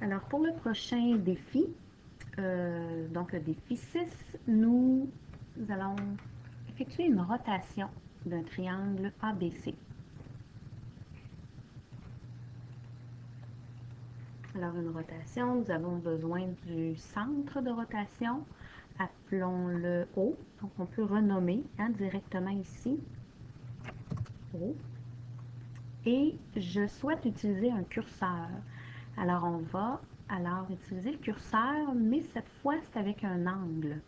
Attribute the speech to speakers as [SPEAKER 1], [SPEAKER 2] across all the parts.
[SPEAKER 1] Alors, pour le prochain défi, donc le défi 6, nous allons effectuer une rotation d'un triangle ABC. Alors, une rotation, nous avons besoin du centre de rotation, appelons-le O, donc on peut renommer directement ici, O. Et je souhaite utiliser un curseur. Alors, on va utiliser le curseur, mais cette fois, c'est avec un angle.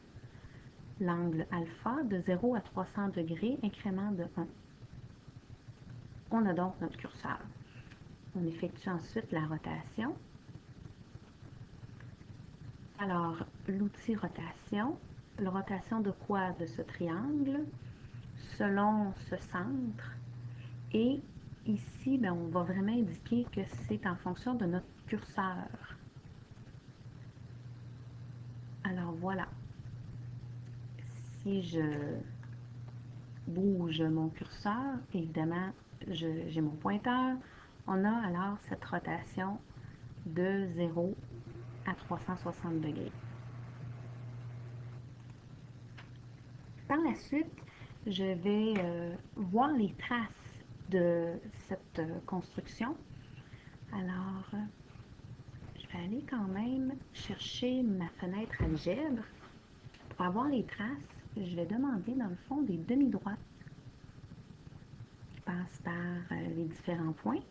[SPEAKER 1] L'angle alpha de 0 à 300 degrés, incrément de 1. On a donc notre curseur. On effectue ensuite la rotation. Alors, l'outil rotation, la rotation de quoi? De ce triangle, selon ce centre. Et ici, on va vraiment indiquer que c'est en fonction de notre curseur. Alors voilà. Si je bouge mon curseur, évidemment, j'ai mon pointeur. On a alors cette rotation de 0 à 360 degrés. Par la suite, je vais voir les traces de cette construction. Alors, je vais aller quand même chercher ma fenêtre algèbre. Pour avoir les traces, je vais demander dans le fond des demi-droites qui passent par les différents points.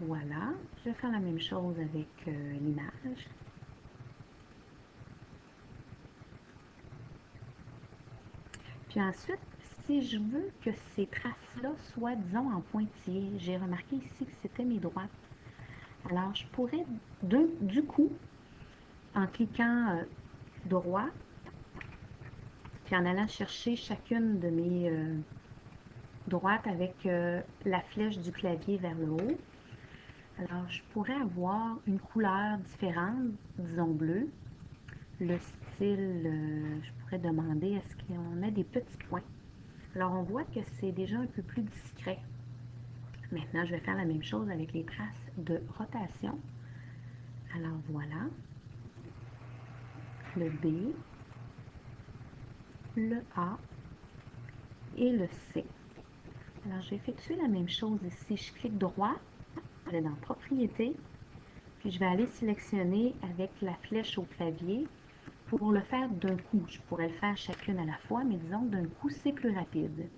[SPEAKER 1] Voilà, je vais faire la même chose avec l'image. Puis ensuite, si je veux que ces traces-là soient, disons, en pointillés, j'ai remarqué ici que c'était mes droites. Alors, je pourrais, du coup, en cliquant droit, puis en allant chercher chacune de mes droites avec la flèche du clavier vers le haut, alors je pourrais avoir une couleur différente, disons bleu. Le style, je pourrais demander est-ce qu'on a des petits points. Alors on voit que c'est déjà un peu plus discret. Maintenant, je vais faire la même chose avec les traces de rotation. Alors voilà, le B, le A et le C. Alors je vais effectuer la même chose ici. Je clique droit, je vais dans Propriétés, puis je vais aller sélectionner avec la flèche au clavier pour le faire d'un coup. Je pourrais le faire chacune à la fois, mais disons d'un coup, c'est plus rapide.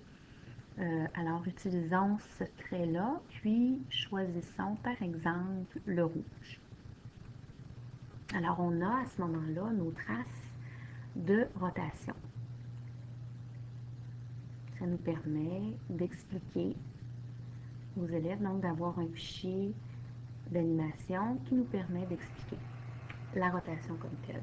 [SPEAKER 1] Alors, utilisons ce trait-là, puis choisissons par exemple le rouge. Alors, on a à ce moment-là nos traces de rotation. Ça nous permet d'expliquer aux élèves, donc d'avoir un fichier d'animation qui nous permet d'expliquer la rotation comme telle.